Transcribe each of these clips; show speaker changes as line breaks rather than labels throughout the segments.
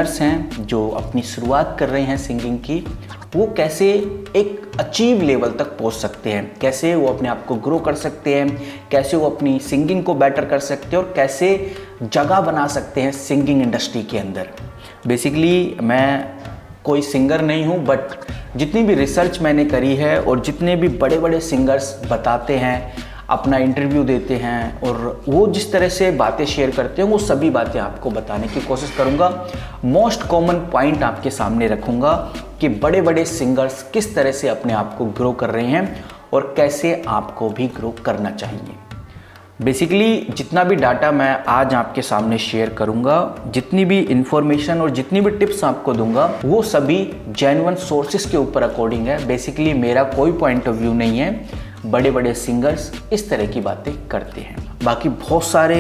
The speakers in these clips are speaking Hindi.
बिगिनर्स हैं जो अपनी शुरुआत कर रहे हैं सिंगिंग की, वो कैसे एक अचीव लेवल तक पहुंच सकते हैं, कैसे वो अपने आप को ग्रो कर सकते हैं, कैसे वो अपनी सिंगिंग को बेटर कर सकते हैं और कैसे जगह बना सकते हैं सिंगिंग इंडस्ट्री के अंदर। बेसिकली मैं कोई सिंगर नहीं हूँ, बट जितनी भी रिसर्च मैंने करी है और जितने भी बड़े बड़े सिंगर्स बताते हैं, अपना इंटरव्यू देते हैं और वो जिस तरह से बातें शेयर करते हैं, वो सभी बातें आपको बताने की कोशिश करूँगा। मोस्ट कॉमन पॉइंट आपके सामने रखूँगा कि बड़े बड़े सिंगर्स किस तरह से अपने आप को ग्रो कर रहे हैं और कैसे आपको भी ग्रो करना चाहिए। बेसिकली जितना भी डाटा मैं आज आपके सामने शेयर करूंगा, जितनी भी इंफॉर्मेशन और जितनी भी टिप्स आपको दूंगा, वो सभी जेन्युइन सोर्सेस के ऊपर अकॉर्डिंग है। बेसिकली मेरा कोई पॉइंट ऑफ व्यू नहीं है। बड़े बड़े सिंगर्स इस तरह की बातें करते हैं। बाकी बहुत सारे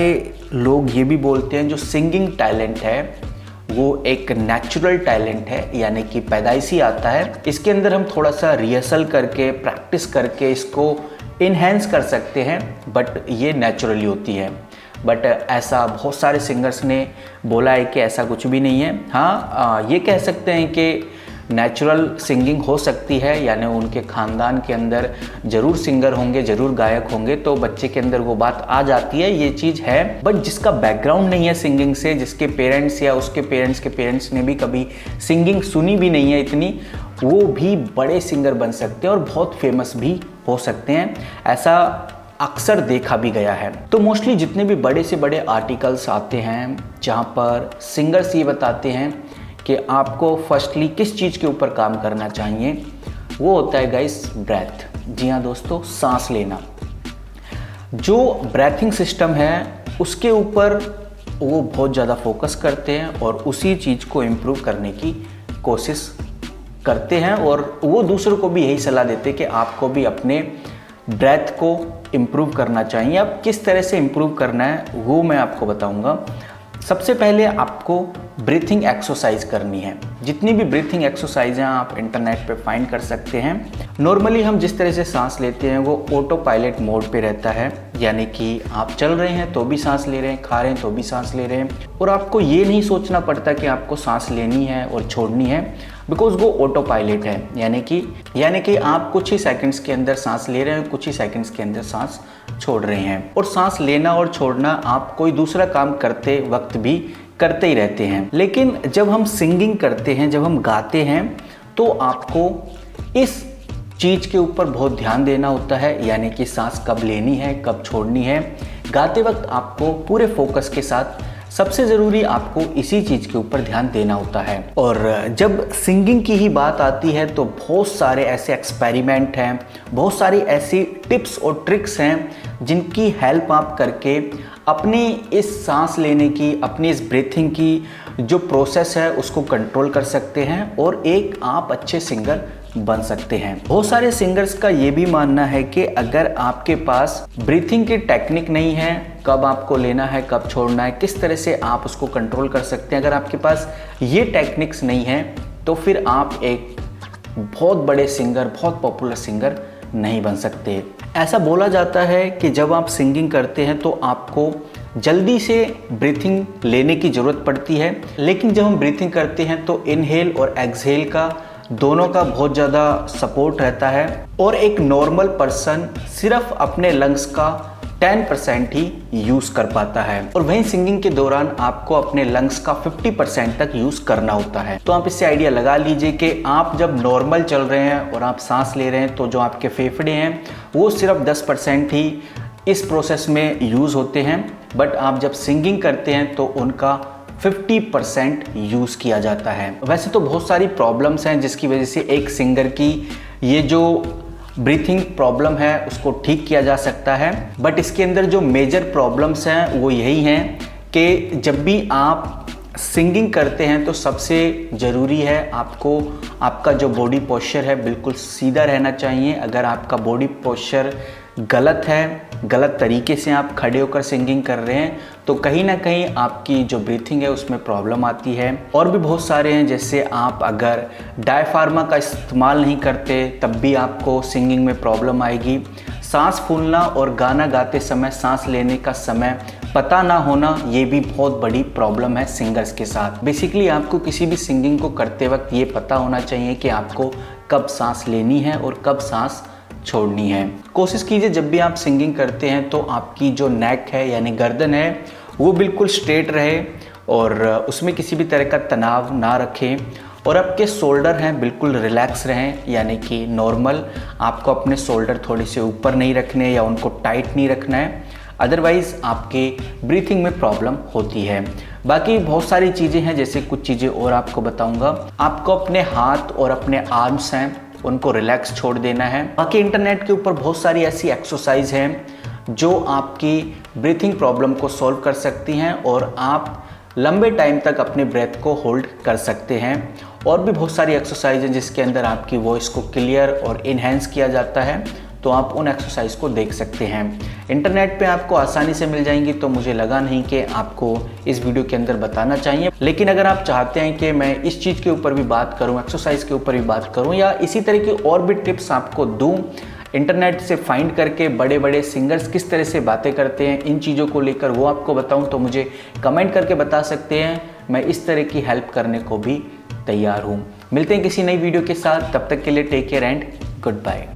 लोग ये भी बोलते हैं जो सिंगिंग टैलेंट है वो एक नेचुरल टैलेंट है, यानी कि पैदाइशी आता है। इसके अंदर हम थोड़ा सा रिहर्सल करके, प्रैक्टिस करके इसको इन्हेंस कर सकते हैं, बट ये नेचुरली होती है। बट ऐसा बहुत सारे सिंगर्स ने बोला है कि ऐसा कुछ भी नहीं है। हाँ, ये कह सकते हैं कि नेचुरल सिंगिंग हो सकती है, यानी उनके ख़ानदान के अंदर ज़रूर सिंगर होंगे, ज़रूर गायक होंगे, तो बच्चे के अंदर वो बात आ जाती है, ये चीज़ है। बट जिसका बैकग्राउंड नहीं है सिंगिंग से, जिसके पेरेंट्स या उसके पेरेंट्स के पेरेंट्स ने भी कभी सिंगिंग सुनी भी नहीं है इतनी, वो भी बड़े सिंगर बन सकते हैं और बहुत फेमस भी हो सकते हैं। ऐसा अक्सर देखा भी गया है। तो मोस्टली जितने भी बड़े से बड़े आर्टिकल्स आते हैं जहाँ पर सिंगर्स ये बताते हैं कि आपको फर्स्टली किस चीज़ के ऊपर काम करना चाहिए, वो होता है गाइस ब्रेथ। जी हाँ दोस्तों, सांस लेना। जो ब्रेथिंग सिस्टम है उसके ऊपर वो बहुत ज़्यादा फोकस करते हैं और उसी चीज़ को इम्प्रूव करने की कोशिश करते हैं और वो दूसरों को भी यही सलाह देते हैं कि आपको भी अपने ब्रेथ को इम्प्रूव करना चाहिए। अब किस तरह से इम्प्रूव करना है वो मैं आपको बताऊंगा। सबसे पहले आपको ब्रीथिंग एक्सरसाइज करनी है। जितनी भी ब्रीथिंग एक्सरसाइज हैं आप इंटरनेट पे फाइंड कर सकते हैं। नॉर्मली हम जिस तरह से सांस लेते हैं वो ऑटो पायलट मोड पे रहता है, यानी कि आप चल रहे हैं तो भी सांस ले रहे हैं, खा रहे हैं तो भी सांस ले रहे हैं और आपको ये नहीं सोचना पड़ता कि आपको सांस लेनी है और छोड़नी है, बिकॉज वो ऑटो पायलट है। यानी कि आप कुछ ही सेकंड्स के अंदर सांस ले रहे हैं, कुछ ही सेकंड्स के अंदर सांस छोड़ रहे हैं। और सांस लेना और छोड़ना आप कोई दूसरा काम करते वक्त भी करते ही रहते हैं। लेकिन जब हम सिंगिंग करते हैं, जब हम गाते हैं, तो आपको इस चीज़ के ऊपर बहुत ध्यान देना होता है, यानी कि सांस कब लेनी है, कब छोड़नी है। गाते वक्त आपको पूरे फोकस के साथ सबसे ज़रूरी आपको इसी चीज़ के ऊपर ध्यान देना होता है। और जब सिंगिंग की ही बात आती है तो बहुत सारे ऐसे एक्सपेरिमेंट हैं, बहुत सारी ऐसी टिप्स और ट्रिक्स हैं जिनकी हेल्प आप करके अपनी इस सांस लेने की, अपनी इस ब्रीथिंग की जो प्रोसेस है उसको कंट्रोल कर सकते हैं और एक आप अच्छे सिंगर बन सकते हैं। बहुत सारे सिंगर्स का ये भी मानना है कि अगर आपके पास ब्रीथिंग की टेक्निक नहीं है, कब आपको लेना है, कब छोड़ना है, किस तरह से आप उसको कंट्रोल कर सकते हैं, अगर आपके पास ये टेक्निक्स नहीं है तो फिर आप एक बहुत बड़े सिंगर, बहुत पॉपुलर सिंगर नहीं बन सकते। ऐसा बोला जाता है कि जब आप सिंगिंग करते हैं तो आपको जल्दी से ब्रीथिंग लेने की ज़रूरत पड़ती है, लेकिन जब हम ब्रीथिंग करते हैं तो इनहेल और एक्सहेल का दोनों का बहुत ज़्यादा सपोर्ट रहता है और एक नॉर्मल पर्सन सिर्फ अपने लंग्स का 10% ही यूज़ कर पाता है और वहीं सिंगिंग के दौरान आपको अपने लंग्स का 50% तक यूज़ करना होता है। तो आप इससे आइडिया लगा लीजिए कि आप जब नॉर्मल चल रहे हैं और आप सांस ले रहे हैं तो जो आपके फेफड़े हैं वो सिर्फ 10% ही इस प्रोसेस में यूज़ होते हैं, बट आप जब सिंगिंग करते हैं तो उनका 50% यूज़ किया जाता है। वैसे तो बहुत सारी प्रॉब्लम्स हैं जिसकी वजह से एक सिंगर की ये जो ब्रीथिंग प्रॉब्लम है उसको ठीक किया जा सकता है, बट इसके अंदर जो मेजर प्रॉब्लम्स हैं वो यही हैं कि जब भी आप सिंगिंग करते हैं तो सबसे ज़रूरी है आपको आपका जो बॉडी पोस्चर है बिल्कुल सीधा रहना चाहिए। अगर आपका बॉडी पोस्चर गलत है, गलत तरीके से आप खड़े होकर सिंगिंग कर रहे हैं तो कहीं ना कहीं आपकी जो ब्रीथिंग है उसमें प्रॉब्लम आती है। और भी बहुत सारे हैं, जैसे आप अगर डायफ्रामा का इस्तेमाल नहीं करते तब भी आपको सिंगिंग में प्रॉब्लम आएगी। सांस फूलना और गाना गाते समय सांस लेने का समय पता ना होना ये भी बहुत बड़ी प्रॉब्लम है सिंगर्स के साथ। बेसिकली आपको किसी भी सिंगिंग को करते वक्त ये पता होना चाहिए कि आपको कब सांस लेनी है और कब सांस छोड़नी है। कोशिश कीजिए जब भी आप सिंगिंग करते हैं तो आपकी जो नेक है यानी गर्दन है वो बिल्कुल स्ट्रेट रहे और उसमें किसी भी तरह का तनाव ना रखें, और आपके शोल्डर हैं बिल्कुल रिलैक्स रहें, यानी कि नॉर्मल। आपको अपने शोल्डर थोड़े से ऊपर नहीं रखने या उनको टाइट नहीं रखना है, अदरवाइज़ आपके ब्रीथिंग में प्रॉब्लम होती है। बाकी बहुत सारी चीज़ें हैं, जैसे कुछ चीज़ें और आपको बताऊंगा। आपको अपने हाथ और अपने आर्म्स हैं उनको रिलैक्स छोड़ देना है। बाकी इंटरनेट के ऊपर बहुत सारी ऐसी एक्सरसाइज हैं जो आपकी ब्रीथिंग प्रॉब्लम को सॉल्व कर सकती हैं और आप लंबे टाइम तक अपने ब्रेथ को होल्ड कर सकते हैं। और भी बहुत सारी एक्सरसाइज हैं जिसके अंदर आपकी वॉइस को क्लियर और इन्हेंस किया जाता है, तो आप उन एक्सरसाइज को देख सकते हैं। इंटरनेट पे आपको आसानी से मिल जाएंगी, तो मुझे लगा नहीं कि आपको इस वीडियो के अंदर बताना चाहिए। लेकिन अगर आप चाहते हैं कि मैं इस चीज़ के ऊपर भी बात करूं, एक्सरसाइज के ऊपर भी बात करूं, या इसी तरह की और भी टिप्स आपको दूं, इंटरनेट से फाइंड करके बड़े बड़े सिंगर्स किस तरह से बातें करते हैं इन चीज़ों को लेकर, वो आपको बताऊं, तो मुझे कमेंट करके बता सकते हैं। मैं इस तरह की हेल्प करने को भी तैयार हूँ। मिलते हैं किसी नई वीडियो के साथ, तब तक के लिए take care and good bye.